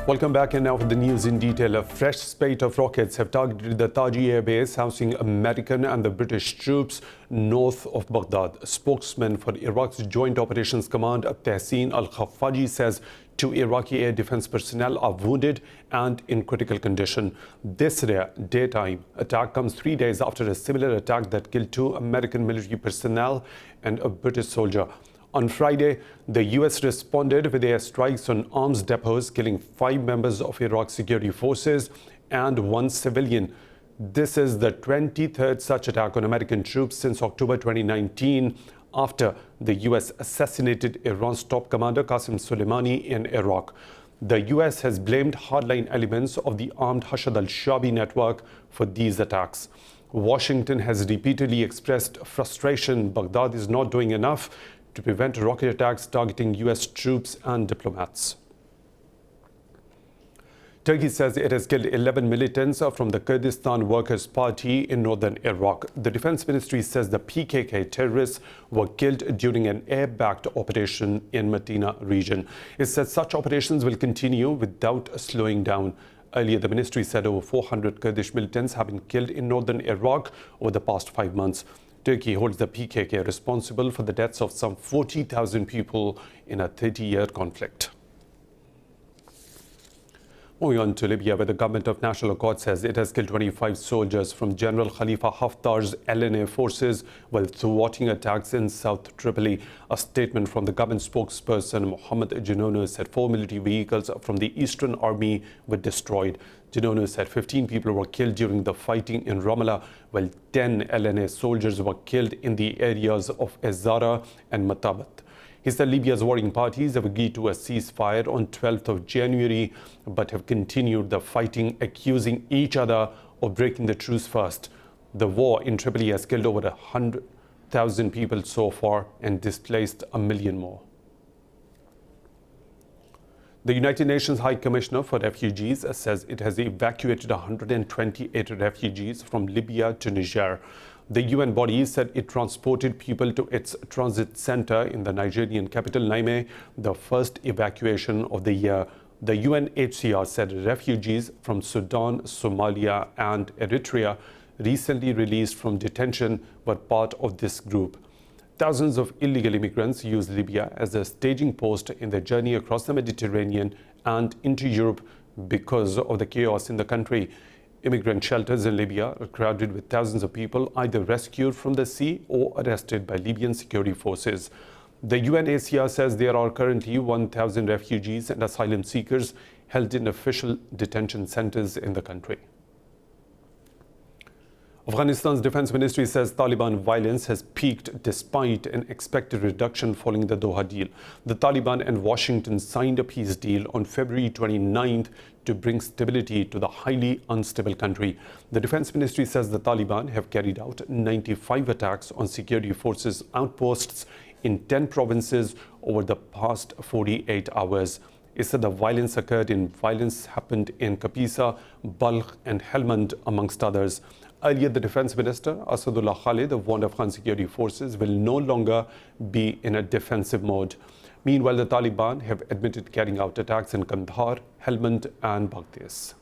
Welcome back, and now for the news in detail. A fresh spate of rockets have targeted the Taji Air Base housing American and the British troops north of Baghdad. A spokesman for Iraq's Joint Operations Command, Tehseen Al-Khafaji, says 2 Iraqi air defense personnel are wounded and in critical condition. This rare daytime attack comes 3 days after a similar attack that killed 2 American military personnel and a British soldier. On Friday, the U.S. responded with airstrikes on arms depots, killing 5 members of Iraq's security forces and 1 civilian. This is the 23rd such attack on American troops since October 2019, after the U.S. assassinated Iran's top commander Qasem Soleimani in Iraq. The U.S. has blamed hardline elements of the armed Hashd al-Shabi network for these attacks. Washington has repeatedly expressed frustration Baghdad is not doing enough to prevent rocket attacks targeting U.S. troops and diplomats. Turkey says it has killed 11 militants from the Kurdistan Workers' Party in northern Iraq. The Defense Ministry says the PKK terrorists were killed during an air-backed operation in Medina region. It says such operations will continue without slowing down. Earlier, the ministry said over 400 Kurdish militants have been killed in northern Iraq over the past 5 months. Turkey holds the PKK responsible for the deaths of some 40,000 people in a 30-year conflict. Moving on to Libya, where the government of National Accord says it has killed 25 soldiers from General Khalifa Haftar's LNA forces while thwarting attacks in South Tripoli. A statement from the government spokesperson Mohammed Genono said 4 military vehicles from the Eastern Army were destroyed. Genono said 15 people were killed during the fighting in Ramallah, while 10 LNA soldiers were killed in the areas of Ezara and Matabat. He said Libya's warring parties have agreed to a ceasefire on 12th of January, but have continued the fighting, accusing each other of breaking the truce first. The war in Tripoli has killed over 100,000 people so far and displaced 1 million more. The United Nations High Commissioner for Refugees says it has evacuated 128 refugees from Libya to Niger. The UN body said it transported people to its transit center in the Nigerian capital, Niamey, the first evacuation of the year. The UNHCR said refugees from Sudan, Somalia, and Eritrea, recently released from detention, were part of this group. Thousands of illegal immigrants use Libya as a staging post in their journey across the Mediterranean and into Europe because of the chaos in the country. Immigrant shelters in Libya are crowded with thousands of people either rescued from the sea or arrested by Libyan security forces. The UNHCR says there are currently 1,000 refugees and asylum seekers held in official detention centers in the country. Afghanistan's Defense Ministry says Taliban violence has peaked despite an expected reduction following the Doha deal. The Taliban and Washington signed a peace deal on February 29th to bring stability to the highly unstable country. The Defense Ministry says the Taliban have carried out 95 attacks on security forces outposts in 10 provinces over the past 48 hours. It said the violence happened in Kapisa, Balkh and Helmand, amongst others. Earlier, the Defense Minister, Asadullah Khalid, warned Afghan security forces will no longer be in a defensive mode. Meanwhile, the Taliban have admitted carrying out attacks in Kandahar, Helmand and Baghtiz.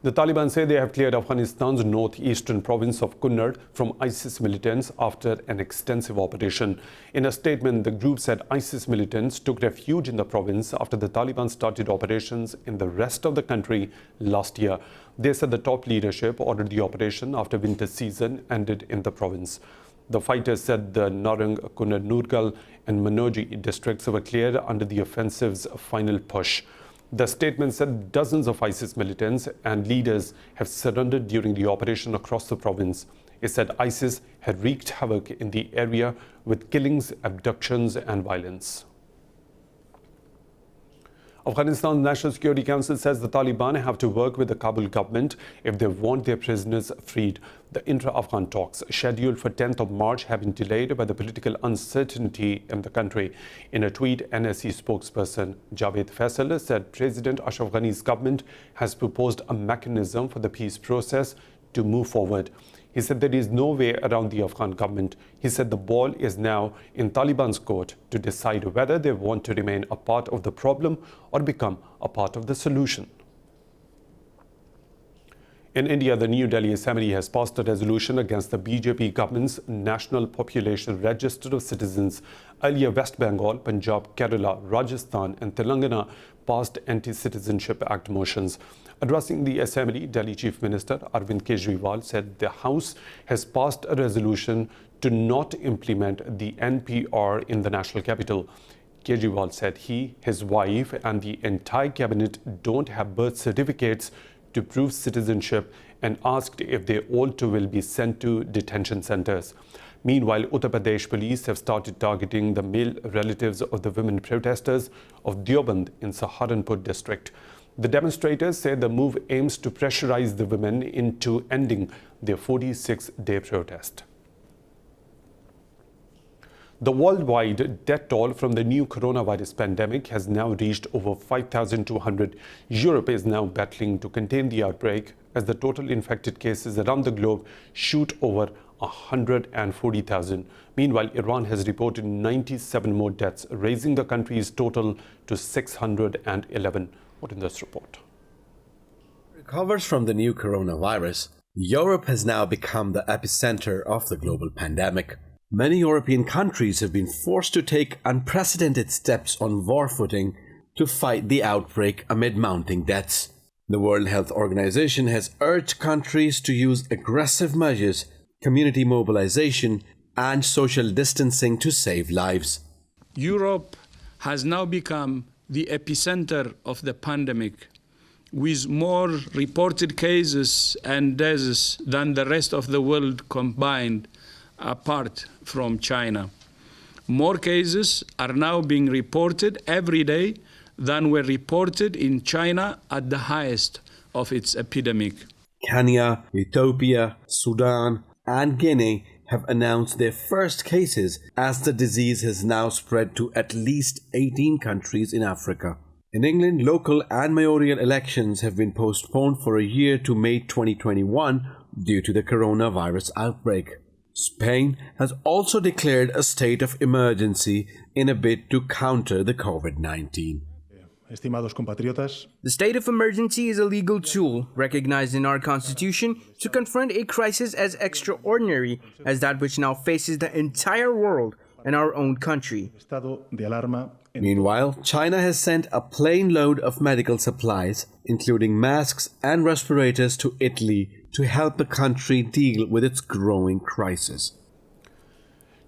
The Taliban say they have cleared Afghanistan's northeastern province of Kunar from ISIS militants after an extensive operation. In a statement, the group said ISIS militants took refuge in the province after the Taliban started operations in the rest of the country last year. They said the top leadership ordered the operation after winter season ended in the province. The fighters said the Narang, Kunar Nurgal and Manoji districts were cleared under the offensive's final push. The statement said dozens of ISIS militants and leaders have surrendered during the operation across the province. It said ISIS had wreaked havoc in the area with killings, abductions and violence. Afghanistan's National Security Council says the Taliban have to work with the Kabul government if they want their prisoners freed. The intra-Afghan talks, scheduled for 10th of March, have been delayed by the political uncertainty in the country. In a tweet, NSC spokesperson Javed Faisal said President Ashraf Ghani's government has proposed a mechanism for the peace process to move forward. He said there is no way around the Afghan government. He said the ball is now in Taliban's court to decide whether they want to remain a part of the problem or become a part of the solution. In India, the New Delhi Assembly has passed a resolution against the BJP government's National Population Register of Citizens. Earlier, West Bengal, Punjab, Kerala, Rajasthan and Telangana passed Anti-Citizenship Act motions. Addressing the Assembly, Delhi Chief Minister Arvind Kejriwal said the House has passed a resolution to not implement the NPR in the national capital. Kejriwal said he, his wife and the entire cabinet don't have birth certificates to prove citizenship and asked if they all too will be sent to detention centers. Meanwhile, Uttar Pradesh police have started targeting the male relatives of the women protesters of Deoband in Saharanpur district. The demonstrators say the move aims to pressurize the women into ending their 46-day protest. The worldwide death toll from the new coronavirus pandemic has now reached over 5,200. Europe is now battling to contain the outbreak as the total infected cases around the globe shoot over 140,000. Meanwhile, Iran has reported 97 more deaths, raising the country's total to 611. What in this report? Recovers from the new coronavirus, Europe has now become the epicenter of the global pandemic. Many European countries have been forced to take unprecedented steps on war footing to fight the outbreak amid mounting deaths. The World Health Organization has urged countries to use aggressive measures, community mobilization, and social distancing to save lives. Europe has now become the epicenter of the pandemic, with more reported cases and deaths than the rest of the world combined, apart from China. More cases are now being reported every day than were reported in China at the highest of its epidemic. Kenya, Ethiopia, Sudan, and Guinea have announced their first cases as the disease has now spread to at least 18 countries in Africa. In England, local and mayoral elections have been postponed for a year to May 2021 due to the coronavirus outbreak. Spain has also declared a state of emergency in a bid to counter the COVID-19. The state of emergency is a legal tool recognized in our constitution to confront a crisis as extraordinary as that which now faces the entire world and our own country. Meanwhile, China has sent a plane load of medical supplies, including masks and respirators, to Italy to help the country deal with its growing crisis.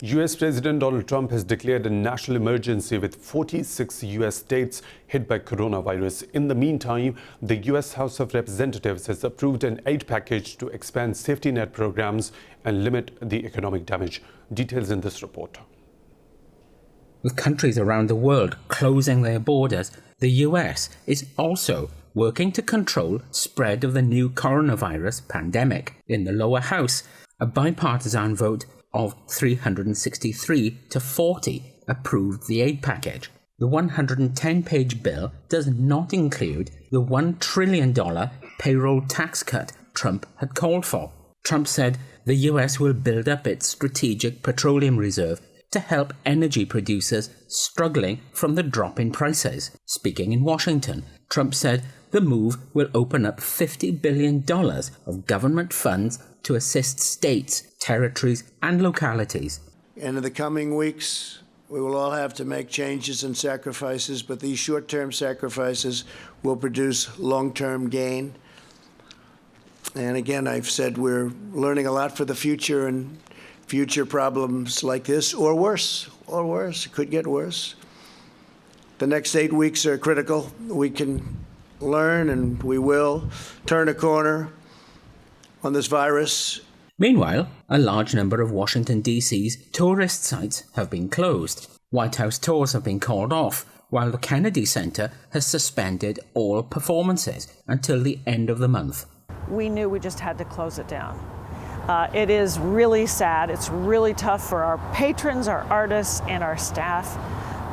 US President Donald Trump has declared a national emergency with 46 US states hit by coronavirus. In the meantime, the US House of Representatives has approved an aid package to expand safety net programs and limit the economic damage. Details in this report. With countries around the world closing their borders, the US is also working to control spread of the new coronavirus pandemic. In the lower house, a bipartisan vote of 363 to 40 approved the aid package. The 110-page bill does not include the $1 trillion payroll tax cut Trump had called for. Trump said the US will build up its strategic petroleum reserve to help energy producers struggling from the drop in prices. Speaking in Washington, Trump said the move will open up $50 billion of government funds to assist states, territories, and localities. And in the coming weeks, we will all have to make changes and sacrifices, but these short-term sacrifices will produce long-term gain. And again, I've said we're learning a lot for the future, and future problems like this, or worse, it could get worse. The next 8 weeks are critical. We can learn, and we will turn a corner on this virus. Meanwhile, a large number of Washington, D.C.'s tourist sites have been closed. White House tours have been called off, while the Kennedy Center has suspended all performances until the end of the month. We knew we just had to close it down. It is really sad. It's really tough for our patrons, our artists, and our staff.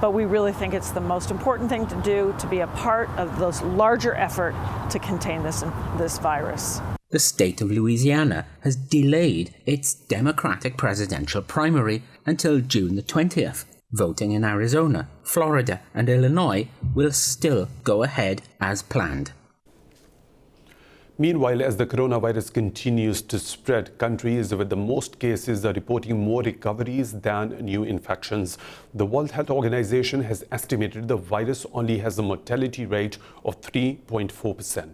But we really think it's the most important thing to do to be a part of this larger effort to contain this virus. The state of Louisiana has delayed its Democratic presidential primary until June the 20th. Voting in Arizona, Florida, and Illinois will still go ahead as planned. Meanwhile, as the coronavirus continues to spread, countries with the most cases are reporting more recoveries than new infections. The World Health Organization has estimated the virus only has a mortality rate of 3.4%.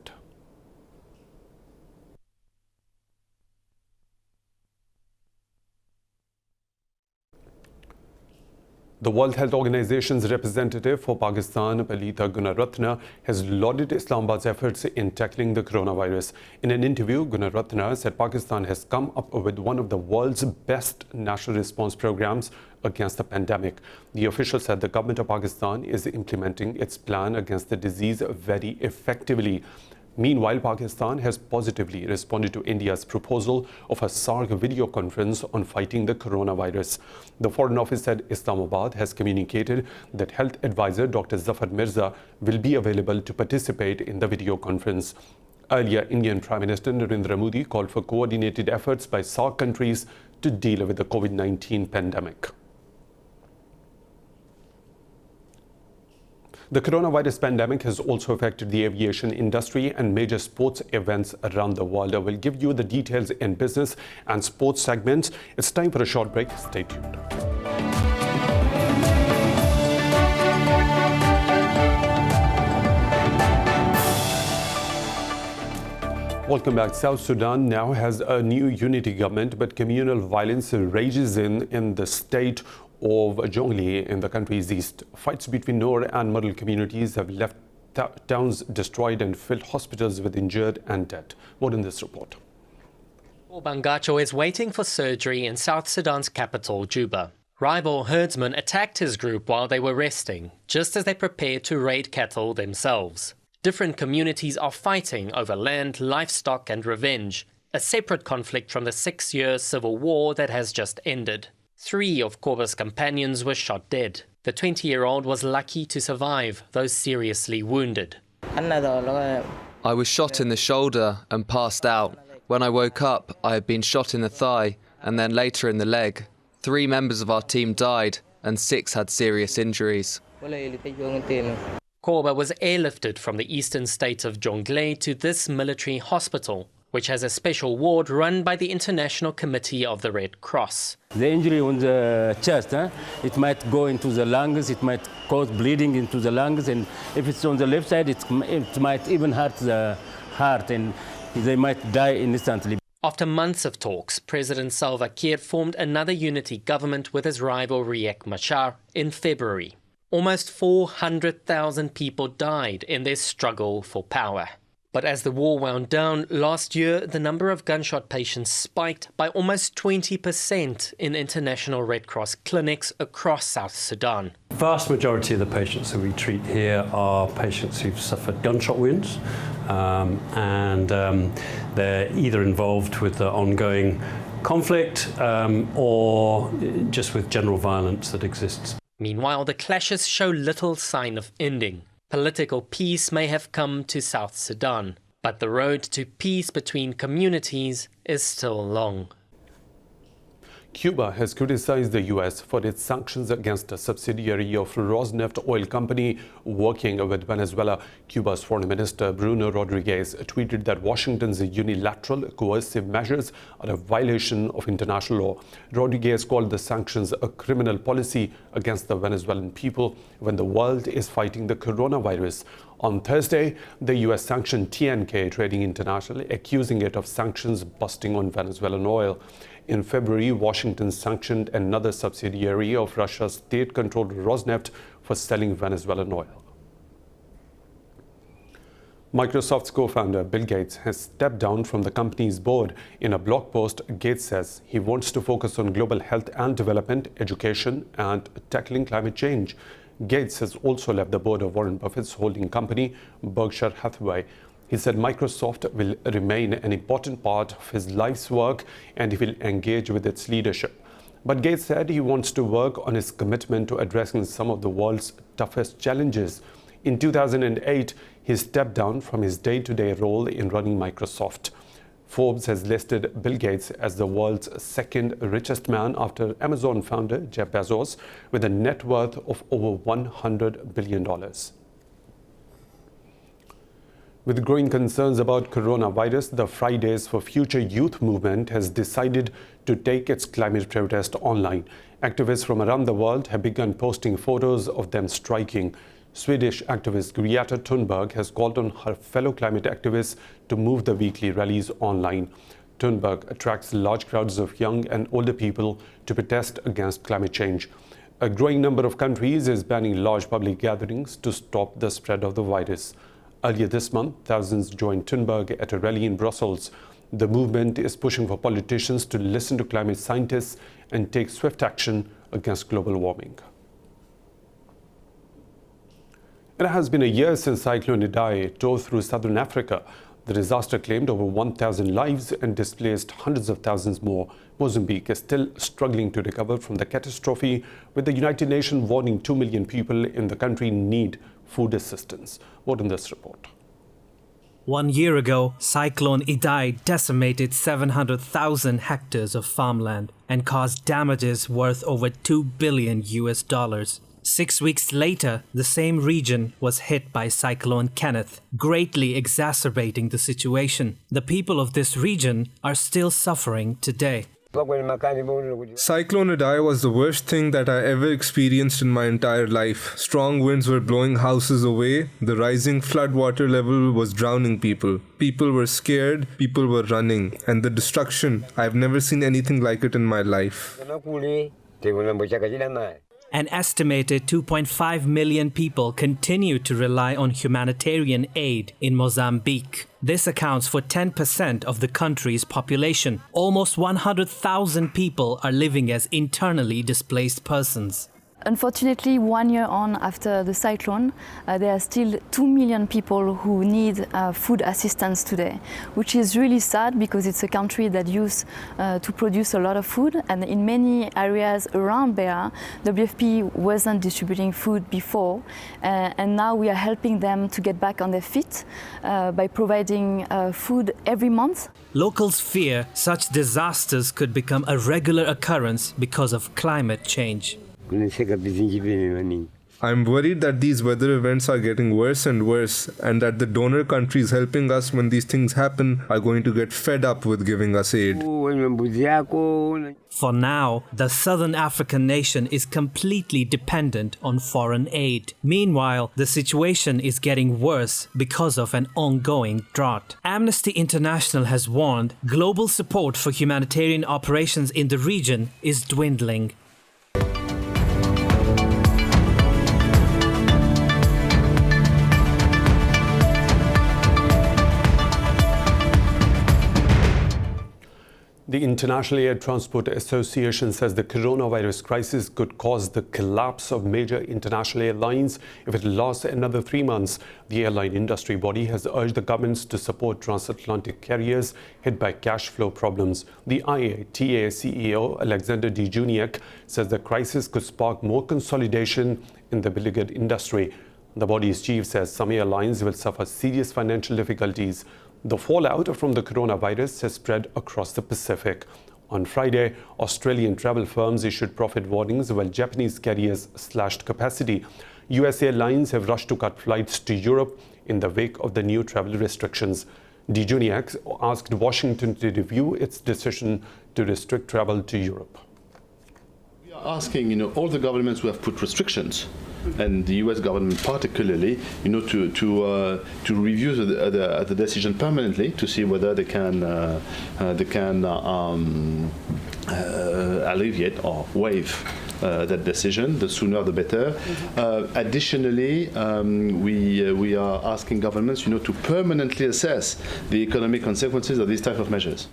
The World Health Organization's representative for Pakistan, Kunar, has lauded Islamabad's efforts in tackling the coronavirus. In an interview, Kunar said Pakistan has come up with one of the world's best national response programs against the pandemic. The official said the government of Pakistan is implementing its plan against the disease very effectively. Meanwhile, Pakistan has positively responded to India's proposal of a SAARC video conference on fighting the coronavirus. The Foreign Office said Islamabad has communicated that Health Advisor Dr. Zafar Mirza will be available to participate in the video conference. Earlier, Indian Prime Minister Narendra Modi called for coordinated efforts by SAARC countries to deal with the COVID-19 pandemic. The coronavirus pandemic has also affected the aviation industry and major sports events around the world. I will give you the details in business and sports segments. It's time for a short break. Stay tuned. Welcome back. South Sudan now has a new unity government, but communal violence rages in the state of Jonglei in the country's east. Fights between Noor and Middle communities have left towns destroyed and filled hospitals with injured and dead. More in this report. Bangacho is waiting for surgery in South Sudan's capital, Juba. Rival herdsmen attacked his group while they were resting, just as they prepared to raid cattle themselves. Different communities are fighting over land, livestock and revenge, a separate conflict from the 6-year civil war that has just ended. 3 of Korba's companions were shot dead. The 20-year-old was lucky to survive, though seriously wounded. I was shot in the shoulder and passed out. When I woke up, I had been shot in the thigh and then later in the leg. 3 members of our team died and 6 had serious injuries. Korba was airlifted from the eastern state of Jonglei to this military hospital, which has a special ward run by the International Committee of the Red Cross. The injury on the chest, it might go into the lungs, it might cause bleeding into the lungs, and if it's on the left side, it might even hurt the heart, and they might die instantly. After months of talks, President Salva Kiir formed another unity government with his rival Riek Machar in February. Almost 400,000 people died in their struggle for power. But as the war wound down, last year the number of gunshot patients spiked by almost 20% in International Red Cross clinics across South Sudan. The vast majority of the patients that we treat here are patients who've suffered gunshot wounds and they're either involved with the ongoing conflict or just with general violence that exists. Meanwhile, the clashes show little sign of ending. Political peace may have come to South Sudan, but the road to peace between communities is still long. Cuba has criticized the U.S. for its sanctions against a subsidiary of Rosneft oil company working with Venezuela. Cuba's Foreign Minister Bruno Rodriguez tweeted that Washington's unilateral coercive measures are a violation of international law. Rodriguez called the sanctions a criminal policy against the Venezuelan people when the world is fighting the coronavirus. On Thursday, the U.S. sanctioned TNK Trading International, accusing it of sanctions busting on Venezuelan oil. In February, Washington sanctioned another subsidiary of Russia's state-controlled Rosneft for selling Venezuelan oil. Microsoft's co-founder Bill Gates has stepped down from the company's board. In a blog post, Gates says he wants to focus on global health and development, education, and tackling climate change. Gates has also left the board of Warren Buffett's holding company, Berkshire Hathaway. He said Microsoft will remain an important part of his life's work and he will engage with its leadership. But Gates said he wants to work on his commitment to addressing some of the world's toughest challenges. In 2008, he stepped down from his day-to-day role in running Microsoft. Forbes has listed Bill Gates as the world's second richest man after Amazon founder Jeff Bezos, with a net worth of over $100 billion. With growing concerns about coronavirus, the Fridays for Future Youth movement has decided to take its climate protest online. Activists from around the world have begun posting photos of them striking. Swedish activist Greta Thunberg has called on her fellow climate activists to move the weekly rallies online. Thunberg attracts large crowds of young and older people to protest against climate change. A growing number of countries is banning large public gatherings to stop the spread of the virus. Earlier this month, thousands joined Thunberg at a rally in Brussels. The movement is pushing for politicians to listen to climate scientists and take swift action against global warming. It has been a year since Cyclone Idai tore through southern Africa. The disaster claimed over 1,000 lives and displaced hundreds of thousands more. Mozambique is still struggling to recover from the catastrophe, with the United Nations warning 2 million people in the country need food assistance. More in this report. 1 year ago, Cyclone Idai decimated 700,000 hectares of farmland and caused damages worth over $2 billion. 6 weeks later, the same region was hit by Cyclone Kenneth, greatly exacerbating the situation. The people of this region are still suffering today. Cyclone Idai was the worst thing that I ever experienced in my entire life. Strong winds were blowing houses away. The rising flood water level was drowning people. People were scared, people were running. And the destruction, I've never seen anything like it in my life. An estimated 2.5 million people continue to rely on humanitarian aid in Mozambique. This accounts for 10% of the country's population. Almost 100,000 people are living as internally displaced persons. Unfortunately, 1 year on after the cyclone, there are still 2 million people who need food assistance today, which is really sad because it's a country that used to produce a lot of food, and in many areas around Beira, WFP wasn't distributing food before, and now we are helping them to get back on their feet by providing food every month. Locals fear such disasters could become a regular occurrence because of climate change. I'm worried that these weather events are getting worse and worse, and that the donor countries helping us when these things happen are going to get fed up with giving us aid. For now, the southern African nation is completely dependent on foreign aid. Meanwhile, the situation is getting worse because of an ongoing drought. Amnesty International has warned global support for humanitarian operations in the region is dwindling. The International Air Transport Association says the coronavirus crisis could cause the collapse of major international airlines if it lasts another 3 months. The airline industry body has urged the governments to support transatlantic carriers hit by cash flow problems. The IATA CEO Alexander De Juniac says the crisis could spark more consolidation in the beleaguered industry. The body's chief says some airlines will suffer serious financial difficulties. The fallout from the coronavirus has spread across the Pacific. On Friday, Australian travel firms issued profit warnings while Japanese carriers slashed capacity. US airlines have rushed to cut flights to Europe in the wake of the new travel restrictions. De Juniac asked Washington to review its decision to restrict travel to Europe. We are asking, all the governments who have put restrictions, and the U.S. government particularly, to review the decision permanently to see whether they can alleviate or waive that decision. The sooner the better. Additionally, we are asking governments, to permanently assess the economic consequences of these type of measures.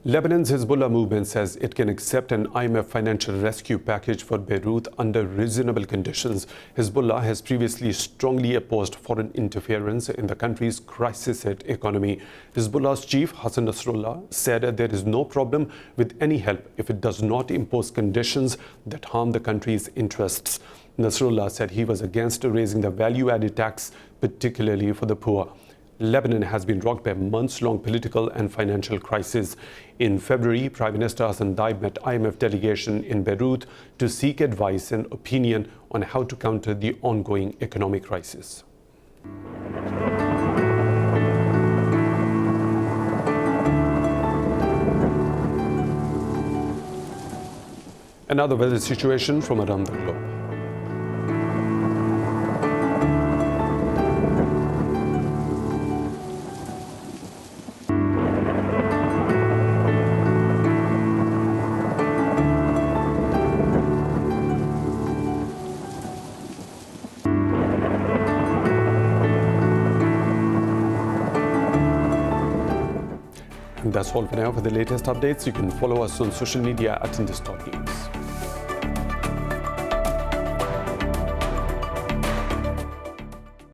Lebanon's Hezbollah movement says it can accept an IMF financial rescue package for Beirut under reasonable conditions. Hezbollah has previously strongly opposed foreign interference in the country's crisis-hit economy. Hezbollah's chief, Hassan Nasrallah, said there is no problem with any help if it does not impose conditions that harm the country's interests. Nasrallah said he was against raising the value-added tax, particularly for the poor. Lebanon has been rocked by a months-long political and financial crisis. In February, Prime Minister Hassan Diab met IMF delegation in Beirut to seek advice and opinion on how to counter the ongoing economic crisis. Another weather situation from around the globe. And that's all for now. For the latest updates, you can follow us on social media at Indus News.